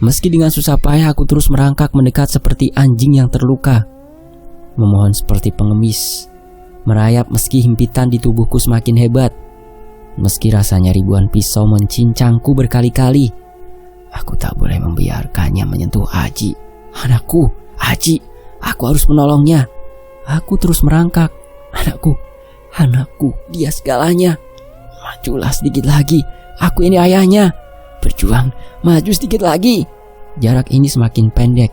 Meski dengan susah payah aku terus merangkak mendekat seperti anjing yang terluka. Memohon seperti pengemis, merayap meski himpitan di tubuhku semakin hebat. Meski rasanya ribuan pisau mencincangku berkali-kali, aku tak boleh membiarkannya menyentuh Aji. Anakku, Aji, aku harus menolongnya. Aku terus merangkak. Anakku, dia segalanya. Majulah sedikit lagi, aku ini ayahnya. Berjuang, maju sedikit lagi. Jarak ini semakin pendek.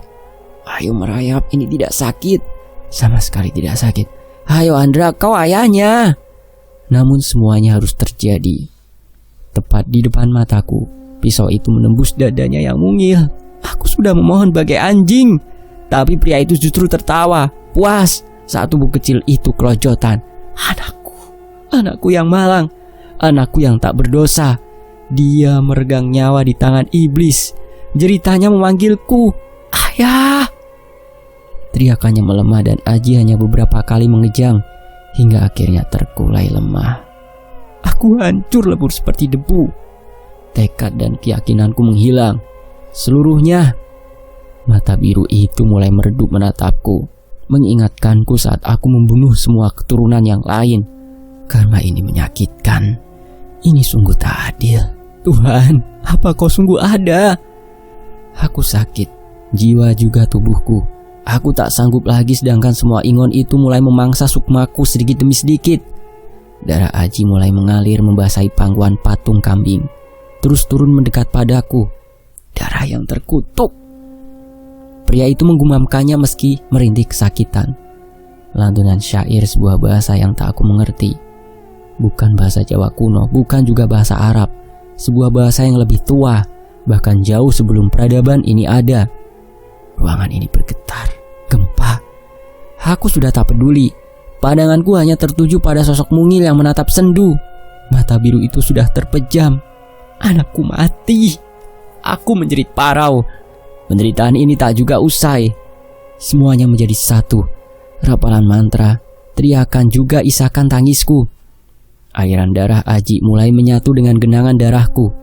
Ayo merayap, ini tidak sakit. Sama sekali tidak sakit. Ayo Andra, kau ayahnya. Namun semuanya harus terjadi. Tepat di depan mataku, pisau itu menembus dadanya yang mungil. Aku sudah memohon bagai anjing, tapi pria itu justru tertawa, puas saat tubuh kecil itu kelojotan. Anakku yang malang, anakku yang tak berdosa. Dia meregang nyawa di tangan iblis. Jeritanya memanggilku, ayah. Teriakannya melemah dan Aji hanya beberapa kali mengejang, hingga akhirnya terkulai lemah. Aku hancur lebur seperti debu. Tekad dan keyakinanku menghilang seluruhnya. Mata biru itu mulai meredup menatapku, mengingatkanku saat aku membunuh semua keturunan yang lain. Karma ini menyakitkan. Ini sungguh tak adil. Tuhan, apa kau sungguh ada? Aku sakit, jiwa juga tubuhku. Aku tak sanggup lagi sedangkan semua ingon itu mulai memangsa sukmaku sedikit demi sedikit. Darah Aji mulai mengalir membasahi pangkuan patung kambing, terus turun mendekat padaku. Darah yang terkutuk. Pria itu menggumamkannya meski merintih kesakitan. Lantunan syair sebuah bahasa yang tak aku mengerti. Bukan bahasa Jawa kuno, bukan juga bahasa Arab. Sebuah bahasa yang lebih tua, bahkan jauh sebelum peradaban ini ada. Ruangan ini bergetar, gempa. Aku sudah tak peduli. Pandanganku hanya tertuju pada sosok mungil yang menatap sendu. Mata biru itu sudah terpejam. Anakku mati. Aku menjerit parau. Penderitaan ini tak juga usai. Semuanya menjadi satu. Rapalan mantra, teriakan juga isakan tangisku. Aliran darah Aji mulai menyatu dengan genangan darahku.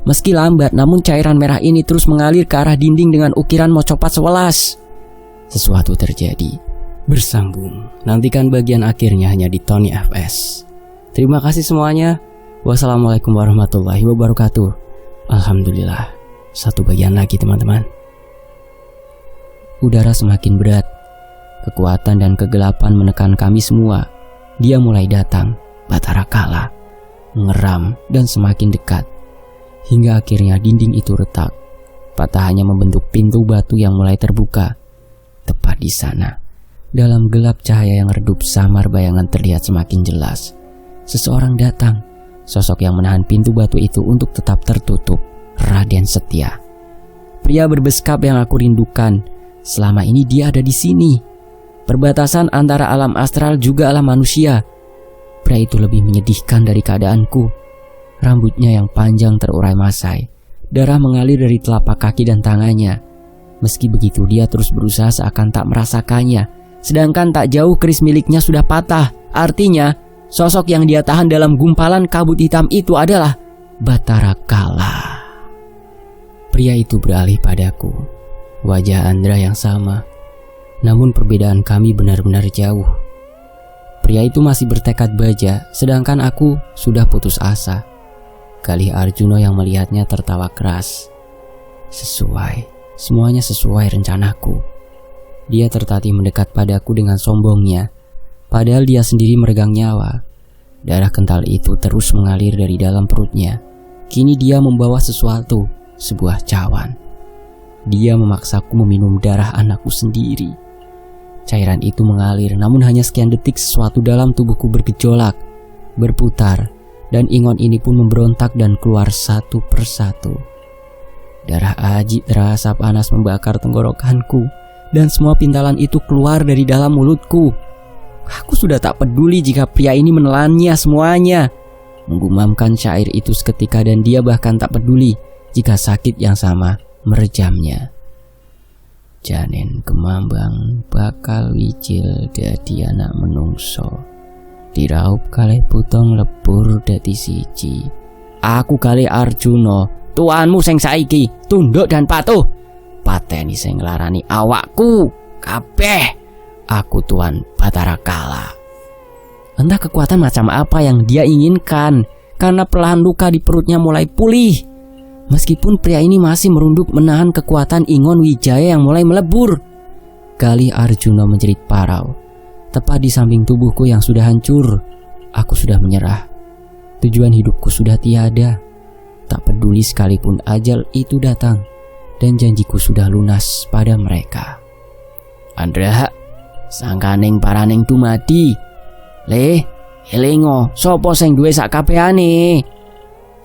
Meski lambat, namun cairan merah ini terus mengalir ke arah dinding dengan ukiran mocopat sewelas. Sesuatu terjadi. Bersambung. Nantikan bagian akhirnya hanya di Tony FS. Terima kasih semuanya. Wassalamualaikum warahmatullahi wabarakatuh. Alhamdulillah, satu bagian lagi teman-teman. Udara semakin berat. Kekuatan dan kegelapan menekan kami semua. Dia mulai datang, Batara Kala, mengeram dan semakin dekat. Hingga akhirnya dinding itu retak. Patahannya membentuk pintu batu yang mulai terbuka. Tepat di sana, dalam gelap cahaya yang redup samar, bayangan terlihat semakin jelas. Seseorang datang. Sosok yang menahan pintu batu itu untuk tetap tertutup, Raden Setia. Pria berbeskap yang aku rindukan. Selama ini dia ada di sini. Perbatasan antara alam astral juga alam manusia. Pria itu lebih menyedihkan dari keadaanku. Rambutnya yang panjang terurai masai. Darah mengalir dari telapak kaki dan tangannya. Meski begitu dia terus berusaha seakan tak merasakannya. Sedangkan tak jauh keris miliknya sudah patah. Artinya sosok yang dia tahan dalam gumpalan kabut hitam itu adalah Batara Kala. Pria itu beralih padaku. Wajah Andra yang sama. Namun perbedaan kami benar-benar jauh. Pria itu masih bertekad baja, sedangkan aku sudah putus asa. Galih Arjuno yang melihatnya tertawa keras. Semuanya sesuai rencanaku. Dia tertatih mendekat padaku dengan sombongnya. Padahal dia sendiri meregang nyawa. Darah kental itu terus mengalir dari dalam perutnya. Kini dia membawa sesuatu, sebuah cawan. Dia memaksaku meminum darah anakku sendiri. Cairan itu mengalir, namun hanya sekian detik sesuatu dalam tubuhku bergejolak, berputar, dan ingon ini pun memberontak dan keluar satu persatu. Darah Aji terasa panas membakar tenggorokanku, dan semua pintalan itu keluar dari dalam mulutku. Aku sudah tak peduli jika pria ini menelannya semuanya. Menggumamkan syair itu seketika dan dia bahkan tak peduli jika sakit yang sama merejamnya. Janin kemambang bakal wicil dadi anak menungso. Diraup kalih putong lebur dadi siji. Aku kalih Arjuno tuanmu sing saiki tunduk dan patuh. Pateni sing nglarani awakku kabeh. Aku Tuan Batara Kala. Entah kekuatan macam apa yang dia inginkan, karena perlahan luka di perutnya mulai pulih. Meskipun pria ini masih merunduk menahan kekuatan Ingon Wijaya yang mulai melebur. Galih Arjuna menjerit parau. Tepat di samping tubuhku yang sudah hancur, aku sudah menyerah. Tujuan hidupku sudah tiada. Tak peduli sekalipun ajal itu datang, dan janjiku sudah lunas pada mereka. Andra, sangkaning paraning dumadi. Le, elingo, sopo sing duwe sak kabehane?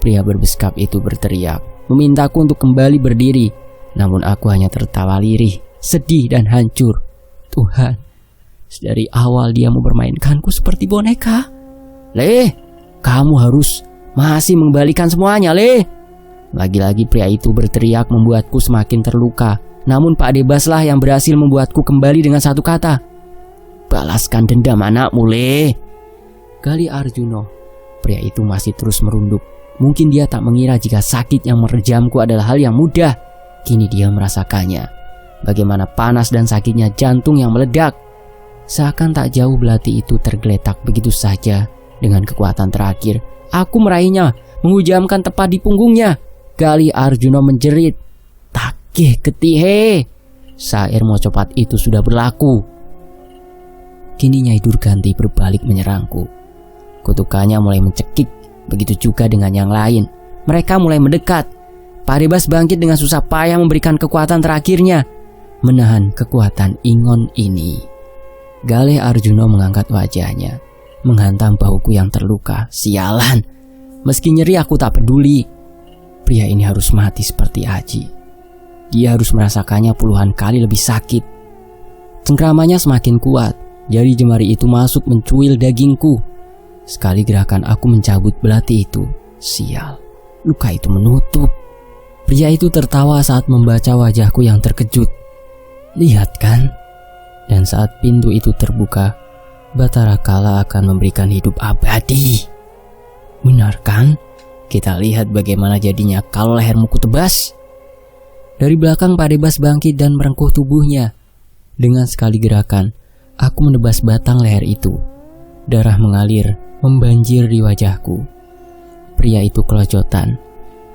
Pria berbeskap itu berteriak, memintaku untuk kembali berdiri. Namun aku hanya tertawa lirih, sedih dan hancur. Tuhan, dari awal dia mau bermainkanku seperti boneka. Le, kamu harus masih mengembalikan semuanya, Le. Lagi-lagi pria itu berteriak membuatku semakin terluka. Namun Pak Debaslah yang berhasil membuatku kembali dengan satu kata. Balaskan dendam anakmu, Le. Galih Arjuna. Pria itu masih terus merunduk. Mungkin dia tak mengira jika sakit yang menerjamku adalah hal yang mudah. Kini dia merasakannya. Bagaimana panas dan sakitnya jantung yang meledak. Seakan tak jauh belati itu tergeletak begitu saja. Dengan kekuatan terakhir, aku meraihnya, menghujamkan tepat di punggungnya. Galih Arjuna menjerit, "Takih ketihe!" Sair mocopat itu sudah berlaku. Kini Nyai Durganti berbalik menyerangku. Kutukannya mulai mencekik, begitu juga dengan yang lain. Mereka mulai mendekat. Pak Debas bangkit dengan susah payah memberikan kekuatan terakhirnya, menahan kekuatan Ingon ini. Galih Arjuna mengangkat wajahnya, menghantam bahuku yang terluka. Sialan, meski nyeri aku tak peduli. Pria ini harus mati seperti Aji. Dia harus merasakannya puluhan kali lebih sakit. Cengkramannya semakin kuat. Jari jemari itu masuk mencuil dagingku. Sekali gerakan aku mencabut belati itu. Sial, luka itu menutup. Pria itu tertawa saat membaca wajahku yang terkejut. Lihat kan? Dan saat pintu itu terbuka, Batara Kala akan memberikan hidup abadi. Benar kan? Kita lihat bagaimana jadinya kalau lehermu kutebas. Dari belakang Pak Debas bangkit dan merengkuh tubuhnya. Dengan sekali gerakan, aku menebas batang leher itu. Darah mengalir, membanjir di wajahku. Pria itu kelojotan.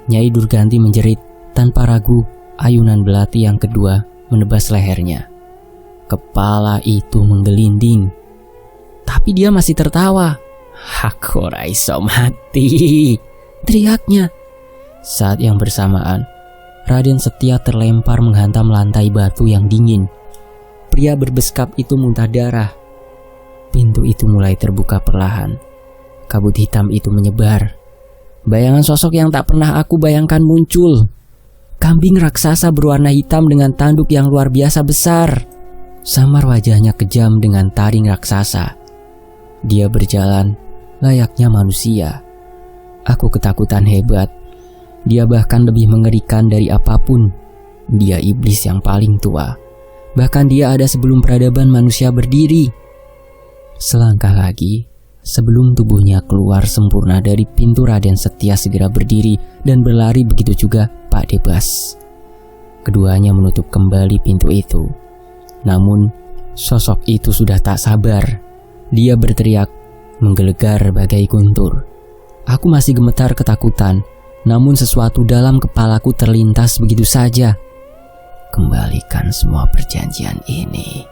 Nyai Durganti menjerit. Tanpa ragu, ayunan belati yang kedua menebas lehernya. Kepala itu menggelinding. Tapi dia masih tertawa. Aku ora iso mati, teriaknya. Saat yang bersamaan, Raden Setia terlempar menghantam lantai batu yang dingin. Pria berbeskap itu muntah darah. Pintu itu mulai terbuka perlahan. Kabut hitam itu menyebar. Bayangan sosok yang tak pernah aku bayangkan muncul. Kambing raksasa berwarna hitam dengan tanduk yang luar biasa besar. Samar wajahnya kejam dengan taring raksasa. Dia berjalan layaknya manusia. Aku ketakutan hebat. Dia bahkan lebih mengerikan dari apapun. Dia iblis yang paling tua. Bahkan dia ada sebelum peradaban manusia berdiri. Selangkah lagi, sebelum tubuhnya keluar sempurna dari pintu, Raden Setia segera berdiri dan berlari, begitu juga Pak Debas. Keduanya menutup kembali pintu itu. Namun, sosok itu sudah tak sabar. Dia berteriak, menggelegar bagai guntur. Aku masih gemetar ketakutan, namun sesuatu dalam kepalaku terlintas begitu saja. Kembalikan semua perjanjian ini.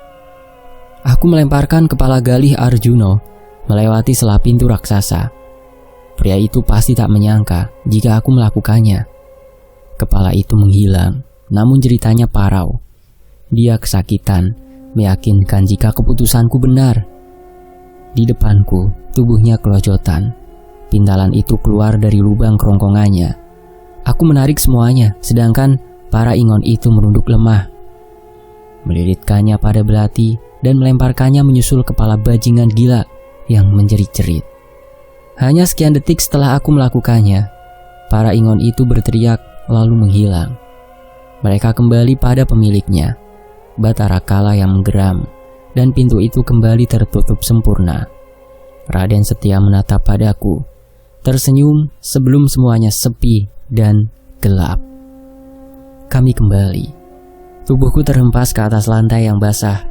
Aku melemparkan kepala Galih Arjuna melewati sela pintu raksasa. Pria itu pasti tak menyangka jika aku melakukannya. Kepala itu menghilang, namun jeritanya parau. Dia kesakitan, meyakinkan jika keputusanku benar. Di depanku, tubuhnya kelojotan. Pintalan itu keluar dari lubang kerongkongannya. Aku menarik semuanya, sedangkan para Ingon itu merunduk lemah. Melilitkannya pada belati dan melemparkannya menyusul kepala bajingan gila yang menjerit-jerit. Hanya sekian detik setelah aku melakukannya, para Ingon itu berteriak lalu menghilang. Mereka kembali pada pemiliknya, Batara Kala yang menggeram, dan pintu itu kembali tertutup sempurna. Raden Setia menatap padaku, tersenyum sebelum semuanya sepi dan gelap. Kami kembali. Tubuhku terhempas ke atas lantai yang basah.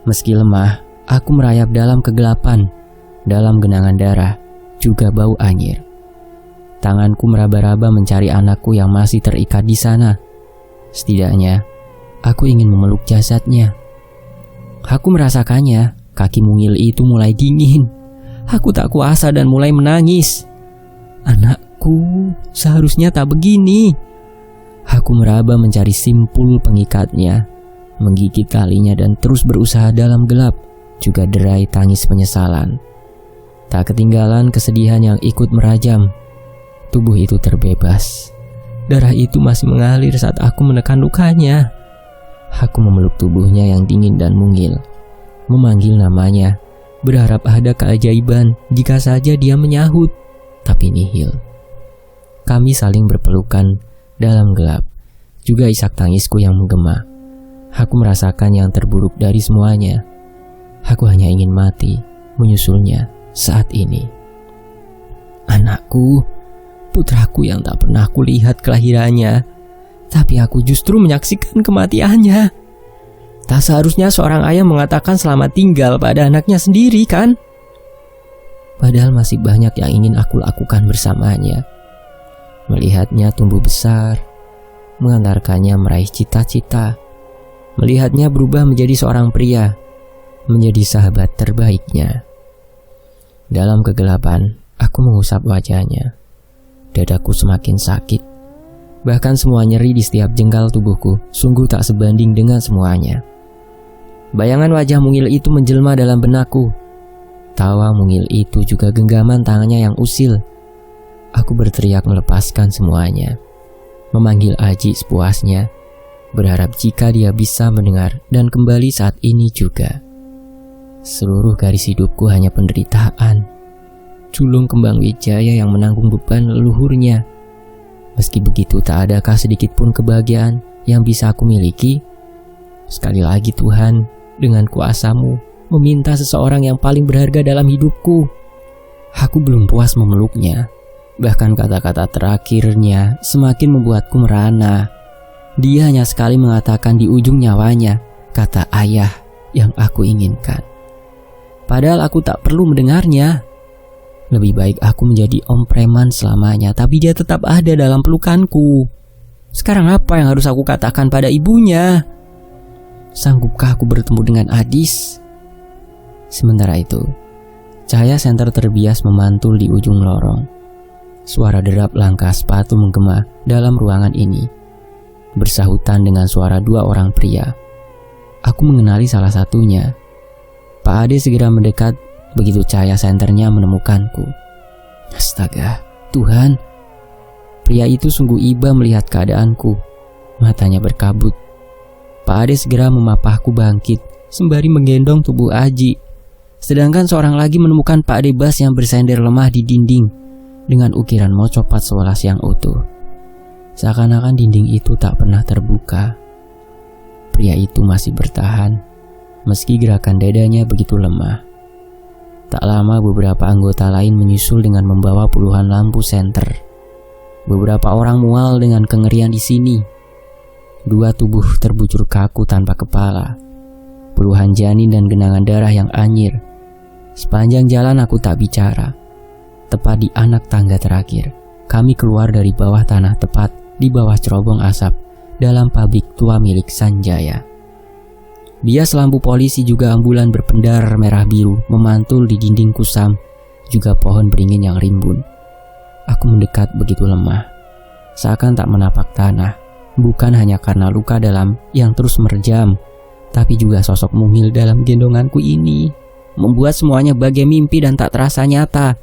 Meski lemah, aku merayap dalam kegelapan, dalam genangan darah, juga bau anyir. Tanganku meraba-raba mencari anakku yang masih terikat di sana. Setidaknya, aku ingin memeluk jasadnya. Aku merasakannya, kaki mungil itu mulai dingin. Aku tak kuasa dan mulai menangis. Anakku, seharusnya tak begini. Aku meraba mencari simpul pengikatnya, menggigit talinya dan terus berusaha dalam gelap, juga derai tangis penyesalan. Tak ketinggalan kesedihan yang ikut merajam. Tubuh itu terbebas. Darah itu masih mengalir saat aku menekan lukanya. Aku memeluk tubuhnya yang dingin dan mungil, memanggil namanya, berharap ada keajaiban jika saja dia menyahut, tapi nihil. Kami saling berpelukan dalam gelap, juga isak tangisku yang menggema. Aku merasakan yang terburuk dari semuanya. Aku hanya ingin mati, menyusulnya saat ini. Anakku, putraku yang tak pernah aku lihat kelahirannya, tapi aku justru menyaksikan kematiannya. Tak seharusnya seorang ayah mengatakan selamat tinggal pada anaknya sendiri, kan? Padahal masih banyak yang ingin aku lakukan bersamanya. Melihatnya tumbuh besar, mengantarkannya meraih cita-cita, melihatnya berubah menjadi seorang pria, menjadi sahabat terbaiknya. Dalam kegelapan, aku mengusap wajahnya. Dadaku semakin sakit. Bahkan semua nyeri di setiap jengkal tubuhku sungguh tak sebanding dengan semuanya. Bayangan wajah mungil itu menjelma dalam benakku. Tawa mungil itu juga genggaman tangannya yang usil. Aku berteriak melepaskan semuanya, memanggil Aji sepuasnya, berharap jika dia bisa mendengar dan kembali saat ini juga. Seluruh garis hidupku hanya penderitaan. Culung kembang wijaya yang menanggung beban leluhurnya. Meski begitu, tak adakah sedikit pun kebahagiaan yang bisa aku miliki. Sekali lagi Tuhan, dengan kuasa-Mu, meminta seseorang yang paling berharga dalam hidupku. Aku belum puas memeluknya. Bahkan kata-kata terakhirnya semakin membuatku merana. Dia hanya sekali mengatakan di ujung nyawanya, kata ayah yang aku inginkan. Padahal aku tak perlu mendengarnya. Lebih baik aku menjadi om preman selamanya, tapi dia tetap ada dalam pelukanku. Sekarang apa yang harus aku katakan pada ibunya? Sanggupkah aku bertemu dengan Adis? Sementara itu, cahaya senter terbias memantul di ujung lorong. Suara derap langkah sepatu menggema dalam ruangan ini, bersahutan dengan suara dua orang pria. Aku mengenali salah satunya. Pak Ade segera mendekat begitu cahaya senternya menemukanku. Astaga, Tuhan. Pria itu sungguh iba melihat keadaanku. Matanya berkabut. Pak Ade segera memapahku bangkit sembari menggendong tubuh Aji. Sedangkan seorang lagi menemukan Pak Ade Bas yang bersender lemah di dinding dengan ukiran mocopat sewelas yang utuh. Seakan-akan dinding itu tak pernah terbuka. Pria itu masih bertahan, meski gerakan dadanya begitu lemah. Tak lama beberapa anggota lain menyusul dengan membawa puluhan lampu senter. Beberapa orang mual dengan kengerian di sini. Dua tubuh terbujur kaku tanpa kepala. Puluhan janin dan genangan darah yang anyir. Sepanjang jalan aku tak bicara. Tepat di anak tangga terakhir, kami keluar dari bawah tanah tepat di bawah cerobong asap dalam pabrik tua milik Sanjaya. Bias lampu polisi juga ambulan berpendar merah biru memantul di dinding kusam, juga pohon beringin yang rimbun. Aku mendekat begitu lemah, seakan tak menapak tanah, bukan hanya karena luka dalam yang terus merejam, tapi juga sosok mungil dalam gendonganku ini, membuat semuanya bagai mimpi dan tak terasa nyata.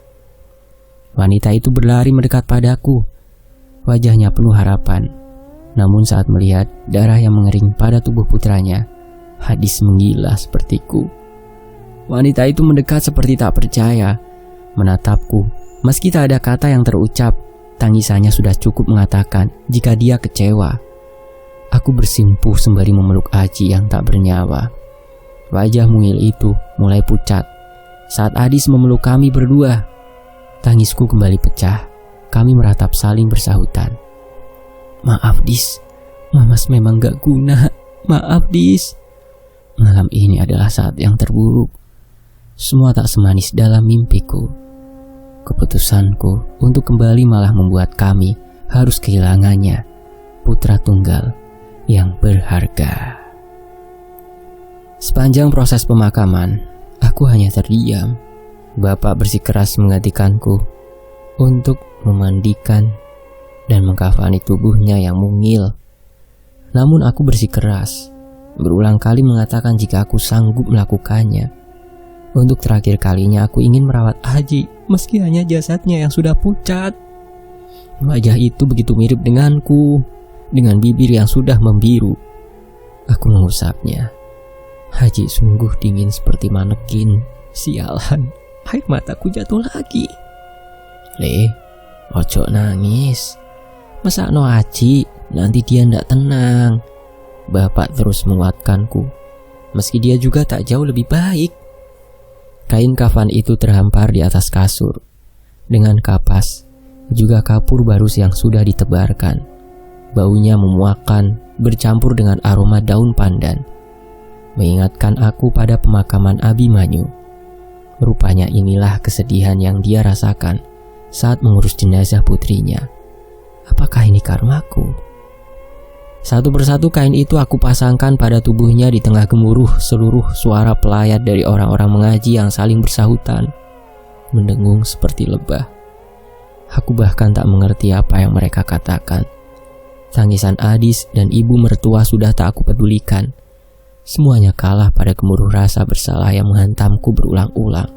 Wanita itu berlari mendekat padaku, wajahnya penuh harapan. Namun saat melihat darah yang mengering pada tubuh putranya, Hadis menggila sepertiku. Wanita itu mendekat seperti tak percaya, menatapku. Meski tak ada kata yang terucap, tangisannya sudah cukup mengatakan jika dia kecewa. Aku bersimpuh sembari memeluk Aji yang tak bernyawa. Wajah mungil itu mulai pucat. Saat Adis memeluk kami berdua, tangisku kembali pecah. Kami meratap saling bersahutan. Maaf Dis, Mamas memang gak guna. Maaf Dis. Malam ini adalah saat yang terburuk. Semua tak semanis dalam mimpiku. Keputusanku untuk kembali malah membuat kami harus kehilangannya, putra tunggal yang berharga. Sepanjang proses pemakaman, aku hanya terdiam. Bapak bersikeras menggantikanku untuk memandikan dan mengkafani tubuhnya yang mungil. Namun aku bersikeras, berulang kali mengatakan jika aku sanggup melakukannya. Untuk terakhir kalinya aku ingin merawat Aji, meski hanya jasadnya yang sudah pucat. Wajah itu begitu mirip denganku, dengan bibir yang sudah membiru. Aku mengusapnya. Haji sungguh dingin seperti manekin. Sialan, air mataku jatuh lagi. Le, ojo nangis. Masa no Haji, nanti dia ndak tenang. Bapak terus menguatkanku, meski dia juga tak jauh lebih baik. Kain kafan itu terhampar di atas kasur, dengan kapas, juga kapur baru yang sudah ditebarkan. Baunya memuakan, bercampur dengan aroma daun pandan, mengingatkan aku pada pemakaman Abimanyu. Rupanya inilah kesedihan yang dia rasakan saat mengurus jenazah putrinya. Apakah ini karmaku? Satu persatu kain itu aku pasangkan pada tubuhnya di tengah gemuruh seluruh suara pelayat dari orang-orang mengaji yang saling bersahutan, mendengung seperti lebah. Aku bahkan tak mengerti apa yang mereka katakan. Tangisan Adis dan ibu mertua sudah tak aku pedulikan. Semuanya kalah pada gemuruh rasa bersalah yang menghantamku berulang-ulang.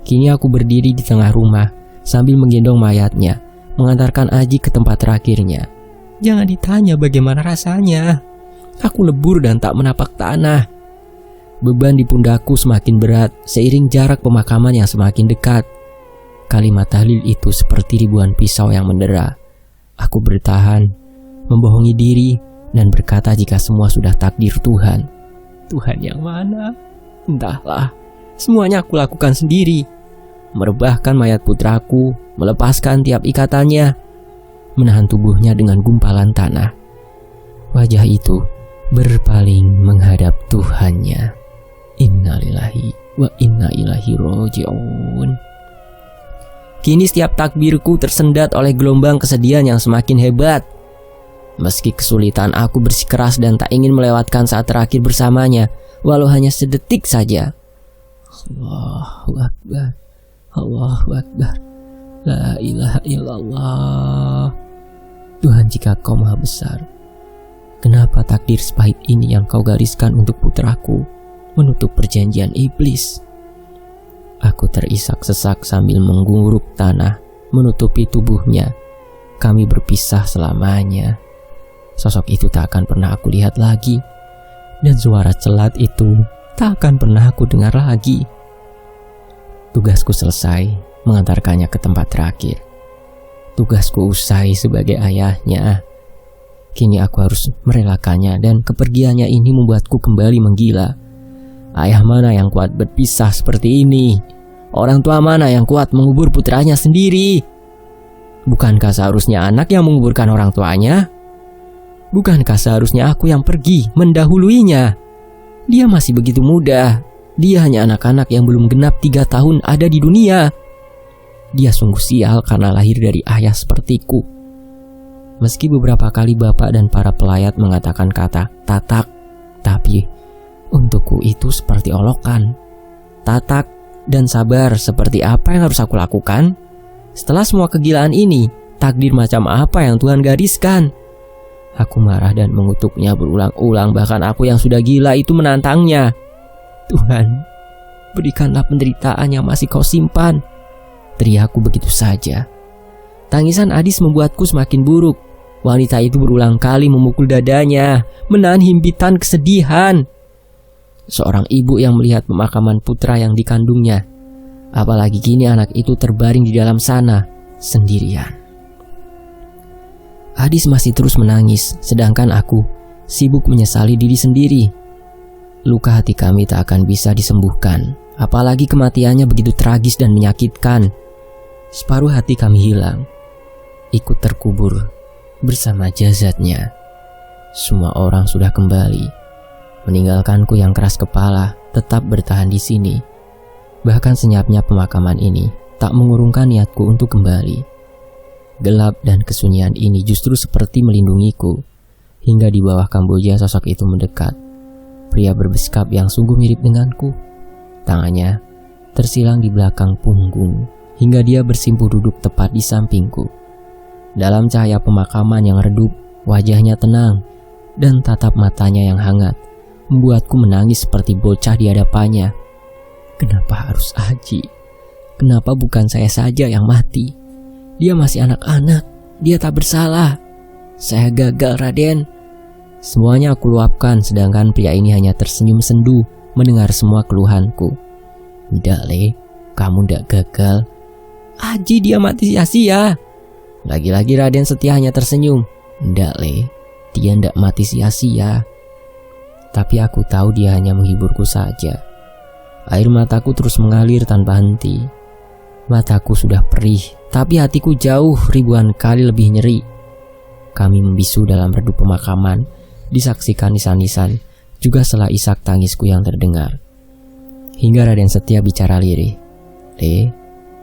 Kini aku berdiri di tengah rumah sambil menggendong mayatnya, mengantarkan Aji ke tempat terakhirnya. Jangan ditanya bagaimana rasanya. Aku lebur dan tak menapak tanah. Beban di pundakku semakin berat seiring jarak pemakaman yang semakin dekat. Kalimat tahlil itu seperti ribuan pisau yang mendera. Aku bertahan, membohongi diri, dan berkata jika semua sudah takdir Tuhan. Tuhan yang mana? Entahlah. Semuanya aku lakukan sendiri. Merebahkan mayat putraku, melepaskan tiap ikatannya, menahan tubuhnya dengan gumpalan tanah. Wajah itu berpaling menghadap Tuhannya. Innalillahi wa inna ilaihi raji'un. Kini setiap takbirku tersendat oleh gelombang kesedihan yang semakin hebat. Meski kesulitan, aku bersikeras dan tak ingin melewatkan saat terakhir bersamanya, walau hanya sedetik saja. Allahu Akbar, Allahu Akbar, la ilaha illallah. Tuhan, jika Kau maha besar, kenapa takdir sepahit ini yang Kau gariskan untuk putraku menutup perjanjian iblis? Aku terisak-sesak sambil mengguruk tanah menutupi tubuhnya. Kami berpisah selamanya. Sosok itu tak akan pernah aku lihat lagi, dan suara celat itu tak akan pernah aku dengar lagi. Tugasku selesai, mengantarkannya ke tempat terakhir. Tugasku usai sebagai ayahnya. Kini aku harus merelakannya, dan kepergiannya ini membuatku kembali menggila. Ayah mana yang kuat berpisah seperti ini? Orang tua mana yang kuat mengubur putranya sendiri? Bukankah seharusnya anak yang menguburkan orang tuanya? Bukankah seharusnya aku yang pergi mendahuluinya? Dia masih begitu muda. Dia hanya anak-anak yang belum genap 3 tahun ada di dunia. Dia sungguh sial karena lahir dari ayah sepertiku. Meski beberapa kali bapak dan para pelayat mengatakan kata tatak, tapi untukku itu seperti olokan. Tatak dan sabar, seperti apa yang harus aku lakukan? Setelah semua kegilaan ini, takdir macam apa yang Tuhan gariskan? Aku marah dan mengutuknya berulang-ulang, bahkan aku yang sudah gila itu menantangnya. Tuhan, berikanlah penderitaan yang masih Kau simpan. Teriakku begitu saja. Tangisan Adis membuatku semakin buruk. Wanita itu berulang kali memukul dadanya, menahan himpitan kesedihan. Seorang ibu yang melihat pemakaman putra yang dikandungnya. Apalagi kini anak itu terbaring di dalam sana, sendirian. Adis masih terus menangis, sedangkan aku sibuk menyesali diri sendiri. Luka hati kami tak akan bisa disembuhkan, apalagi kematiannya begitu tragis dan menyakitkan. Separuh hati kami hilang, ikut terkubur bersama jasadnya. Semua orang sudah kembali, meninggalkanku yang keras kepala tetap bertahan di sini. Bahkan senyapnya pemakaman ini tak mengurungkan niatku untuk kembali. Gelap dan kesunyian ini justru seperti melindungiku. Hingga di bawah Kamboja sosok itu mendekat. Pria berbeskap yang sungguh mirip denganku. Tangannya tersilang di belakang punggung hingga dia bersimpuh duduk tepat di sampingku. Dalam cahaya pemakaman yang redup, wajahnya tenang dan tatap matanya yang hangat membuatku menangis seperti bocah di hadapannya. Kenapa harus Aji? Kenapa bukan saya saja yang mati? Dia masih anak-anak, dia tak bersalah. Saya gagal, Raden. Semuanya aku luapkan, sedangkan pria ini hanya tersenyum sendu mendengar semua keluhanku. Ndak, Le, kamu ndak gagal. Aji, dia mati sia-sia. Lagi-lagi Raden Setia hanya tersenyum. Ndak, Le, dia ndak mati sia-sia. Tapi aku tahu dia hanya menghiburku saja. Air mataku terus mengalir tanpa henti. Mataku sudah perih, tapi hatiku jauh ribuan kali lebih nyeri. Kami membisu dalam redup pemakaman, disaksikan nisan-nisan, juga selah isak tangisku yang terdengar. Hingga Raden Setia bicara lirih. Le,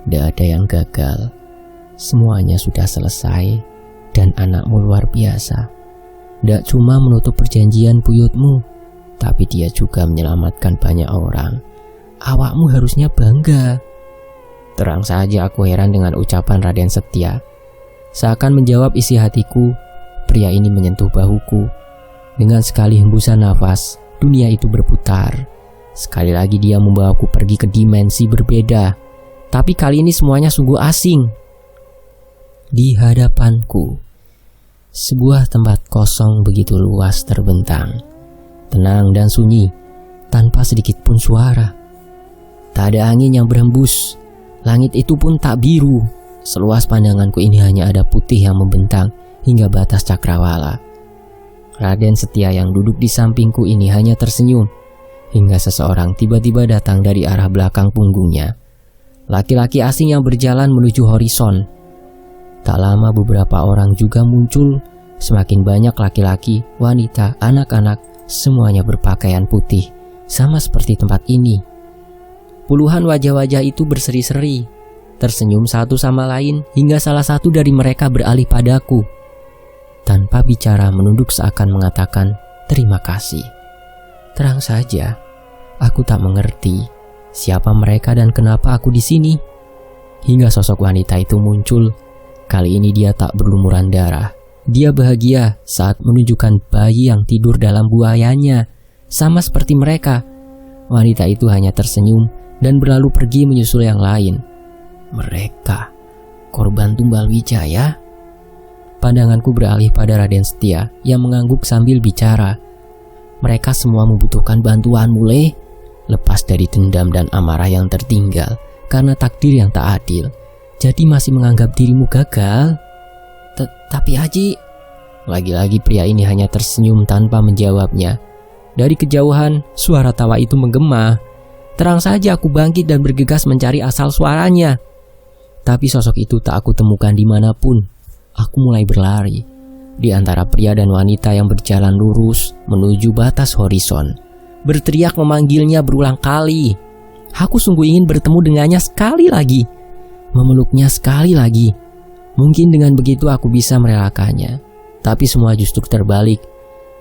tidak ada yang gagal. Semuanya sudah selesai, dan anakmu luar biasa. Tidak cuma menutup perjanjian buyutmu, tapi dia juga menyelamatkan banyak orang. Awakmu harusnya bangga. Terang saja aku heran dengan ucapan Raden Setia. Seakan menjawab isi hatiku, pria ini menyentuh bahuku. Dengan sekali hembusan nafas, dunia itu berputar. Sekali lagi dia membawaku pergi ke dimensi berbeda. Tapi kali ini semuanya sungguh asing. Di hadapanku, sebuah tempat kosong begitu luas terbentang. Tenang dan sunyi, tanpa sedikit pun suara. Tak ada angin yang berhembus. Langit itu pun tak biru. Seluas pandanganku ini hanya ada putih yang membentang hingga batas cakrawala. Raden Setia yang duduk di sampingku ini hanya tersenyum hingga seseorang tiba-tiba datang dari arah belakang punggungnya. Laki-laki asing yang berjalan menuju horizon. Tak lama beberapa orang juga muncul. Semakin banyak laki-laki, wanita, anak-anak, semuanya berpakaian putih, sama seperti tempat ini. Puluhan wajah-wajah itu berseri-seri, tersenyum satu sama lain hingga salah satu dari mereka beralih padaku. Tanpa bicara menunduk seakan mengatakan terima kasih. Terang saja, aku tak mengerti siapa mereka dan kenapa aku di sini. Hingga sosok wanita itu muncul. Kali ini dia tak berlumuran darah. Dia bahagia saat menunjukkan bayi yang tidur dalam buayanya. Sama seperti mereka. Wanita itu hanya tersenyum dan berlalu pergi menyusul yang lain. Mereka korban tumbal Wijaya? Pandanganku beralih pada Raden Setia yang mengangguk sambil bicara. Mereka semua membutuhkan bantuanmu, Le. Lepas dari dendam dan amarah yang tertinggal karena takdir yang tak adil, jadi masih menganggap dirimu gagal? Tapi Haji... Lagi-lagi pria ini hanya tersenyum tanpa menjawabnya. Dari kejauhan, suara tawa itu menggema. Terang saja aku bangkit dan bergegas mencari asal suaranya. Tapi sosok itu tak aku temukan dimanapun. Aku mulai berlari di antara pria dan wanita yang berjalan lurus menuju batas horizon. Berteriak memanggilnya berulang kali. Aku sungguh ingin bertemu dengannya sekali lagi, memeluknya sekali lagi. Mungkin dengan begitu aku bisa merelakannya. Tapi semua justru terbalik.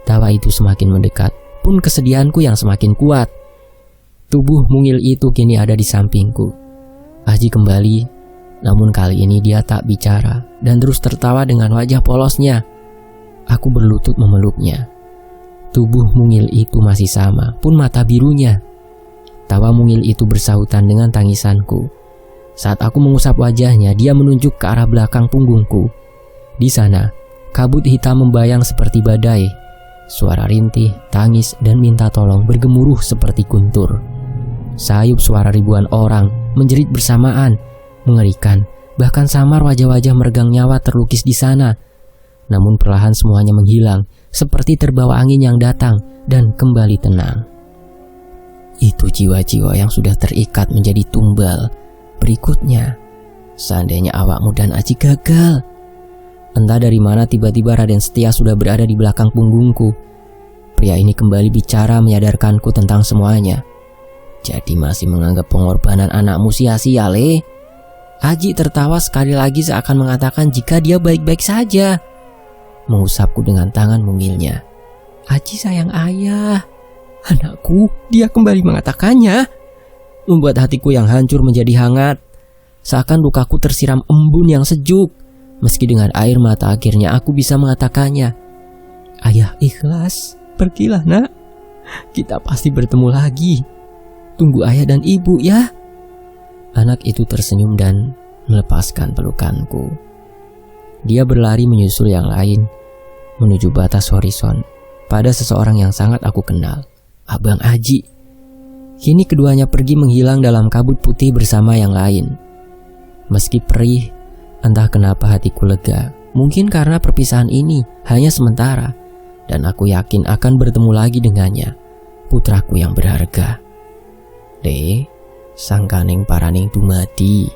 Tawa itu semakin mendekat, pun kesedihanku yang semakin kuat. Tubuh mungil itu kini ada di sampingku. Aji kembali, namun kali ini dia tak bicara dan terus tertawa dengan wajah polosnya. Aku berlutut memeluknya. Tubuh mungil itu masih sama, pun mata birunya. Tawa mungil itu bersahutan dengan tangisanku. Saat aku mengusap wajahnya, dia menunjuk ke arah belakang punggungku. Di sana, kabut hitam membayang seperti badai. Suara rintih, tangis, dan minta tolong bergemuruh seperti guntur. Sayup suara ribuan orang menjerit bersamaan, mengerikan. Bahkan samar wajah-wajah meregang nyawa terlukis di sana. Namun perlahan semuanya menghilang, seperti terbawa angin yang datang dan kembali tenang. Itu jiwa-jiwa yang sudah terikat menjadi tumbal. Berikutnya, seandainya awakmu dan Aji gagal, Entah dari mana tiba-tiba Raden Setia sudah berada di belakang punggungku. Pria ini kembali bicara menyadarkanku tentang semuanya. Jadi masih menganggap pengorbanan anakmu sia-sia, Le? Aji tertawa sekali lagi seakan mengatakan jika dia baik-baik saja. Mengusapku dengan tangan mungilnya. Aji sayang ayah. Anakku, dia kembali mengatakannya. Membuat hatiku yang hancur menjadi hangat. Seakan lukaku tersiram embun yang sejuk. Meski dengan air mata akhirnya aku bisa mengatakannya. Ayah ikhlas, pergilah nak. Kita pasti bertemu lagi. Tunggu ayah dan ibu ya. Anak itu tersenyum dan melepaskan pelukanku. Dia berlari menyusul yang lain, menuju batas horizon, pada seseorang yang sangat aku kenal, Abang Aji. Kini keduanya pergi menghilang dalam kabut putih bersama yang lain. Meski perih, entah kenapa hatiku lega. Mungkin karena perpisahan ini hanya sementara, dan aku yakin akan bertemu lagi dengannya, putraku yang berharga. Le, sangkaning paraning dumadi,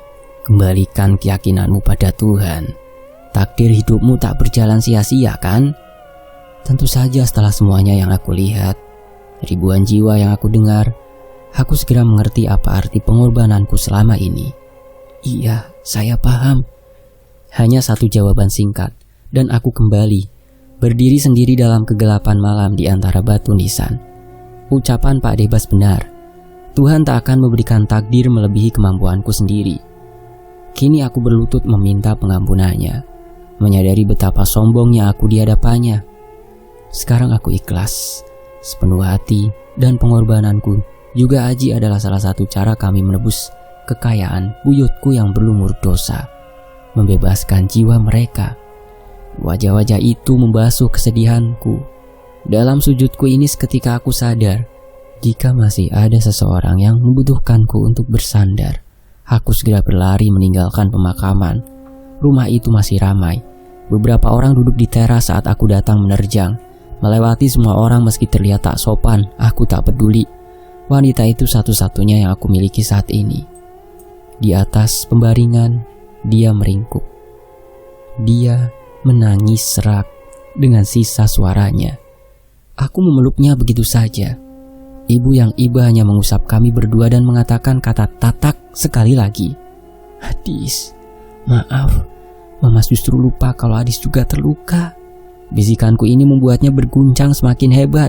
kembalikan keyakinanmu pada Tuhan. Takdir hidupmu tak berjalan sia-sia kan? Tentu saja setelah semuanya yang aku lihat, ribuan jiwa yang aku dengar, aku segera mengerti apa arti pengorbananku selama ini. Iya, saya paham. Hanya satu jawaban singkat, dan aku kembali, berdiri sendiri dalam kegelapan malam di antara batu nisan. Ucapan Pak Debas benar. Tuhan tak akan memberikan takdir melebihi kemampuanku sendiri. Kini aku berlutut meminta pengampunannya, menyadari betapa sombongnya aku di hadapannya. Sekarang aku ikhlas, sepenuh hati, dan pengorbananku juga Aji adalah salah satu cara kami menebus kekayaan buyutku yang berlumur dosa, membebaskan jiwa mereka. Wajah-wajah itu membasuh kesedihanku. Dalam sujudku ini seketika aku sadar, jika masih ada seseorang yang membutuhkanku untuk bersandar. Aku segera berlari meninggalkan pemakaman. Rumah itu masih ramai. Beberapa orang duduk di teras saat aku datang menerjang. Melewati semua orang meski terlihat tak sopan, aku tak peduli. Wanita itu satu-satunya yang aku miliki saat ini. Di atas pembaringan, dia meringkuk. Dia menangis serak dengan sisa suaranya. Aku memeluknya begitu saja. Ibu yang iba hanya mengusap kami berdua dan mengatakan kata tatak sekali lagi. Adis, maaf, Mamas justru lupa kalau Adis juga terluka. Bisikanku ini membuatnya berguncang semakin hebat.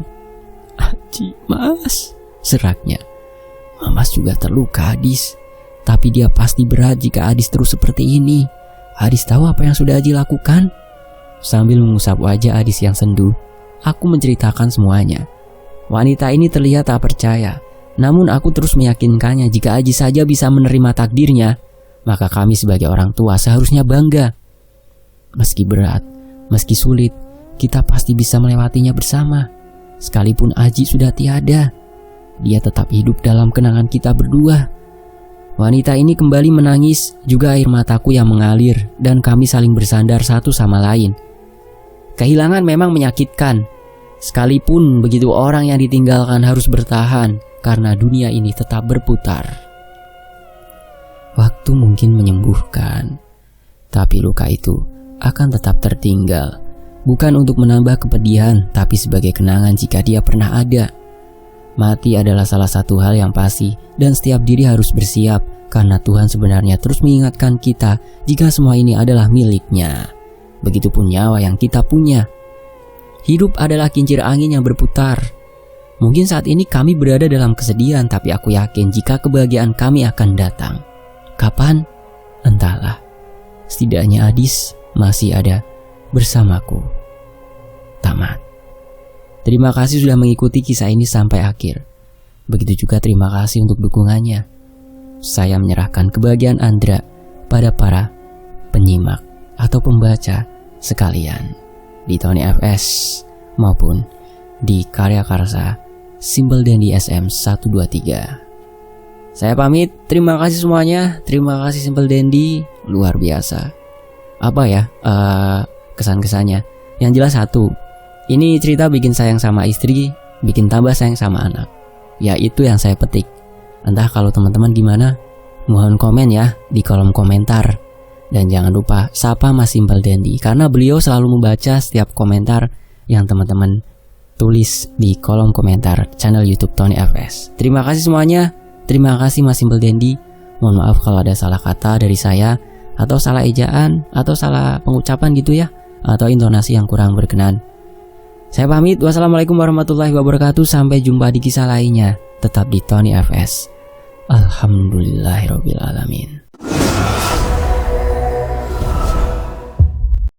Aji, Mas, seraknya. Mamas juga terluka, Adis. Tapi dia pasti berat jika Adis terus seperti ini. Adis tahu apa yang sudah Aji lakukan? Sambil mengusap wajah Adis yang sendu, aku menceritakan semuanya. Wanita ini terlihat tak percaya. Namun aku terus meyakinkannya jika Aji saja bisa menerima takdirnya, maka kami sebagai orang tua seharusnya bangga. Meski berat, meski sulit, kita pasti bisa melewatinya bersama. Sekalipun Aji sudah tiada, dia tetap hidup dalam kenangan kita berdua. Wanita ini kembali menangis, juga air mataku yang mengalir, dan kami saling bersandar satu sama lain. Kehilangan memang menyakitkan. Sekalipun begitu orang yang ditinggalkan harus bertahan, karena dunia ini tetap berputar. Waktu mungkin menyembuhkan, tapi luka itu akan tetap tertinggal. Bukan untuk menambah kepedihan, tapi sebagai kenangan jika dia pernah ada. Mati adalah salah satu hal yang pasti, dan setiap diri harus bersiap, karena Tuhan sebenarnya terus mengingatkan kita jika semua ini adalah miliknya. Begitupun nyawa yang kita punya. Hidup adalah kincir angin yang berputar. Mungkin saat ini kami berada dalam kesedihan, tapi aku yakin jika kebahagiaan kami akan datang. Kapan? Entahlah. Setidaknya Adis masih ada bersamaku. Tamat. Terima kasih sudah mengikuti kisah ini sampai akhir. Begitu juga terima kasih untuk dukungannya. Saya menyerahkan kebahagiaan Andra pada para penyimak atau pembaca sekalian di Tony FS maupun di Karya Karsa Simple Dandy SM 123. Saya pamit, terima kasih semuanya. Terima kasih Simple Dandy, luar biasa. Apa ya kesan-kesannya? Yang jelas satu, ini cerita bikin sayang sama istri, bikin tambah sayang sama anak. Ya itu yang saya petik. Entah kalau teman-teman gimana, mohon komen ya di kolom komentar. Dan jangan lupa sapa Mas Simple Dandy, karena beliau selalu membaca setiap komentar yang teman-teman tulis di kolom komentar channel YouTube Tony FS. Terima kasih semuanya. Terima kasih Mas Simple Dandy. Mohon maaf kalau ada salah kata dari saya, atau salah ejaan, atau salah pengucapan gitu ya, atau intonasi yang kurang berkenan. Saya pamit. Wassalamualaikum warahmatullahi wabarakatuh. Sampai jumpa di kisah lainnya. Tetap di Tony FS. Alhamdulillahirobbilalamin.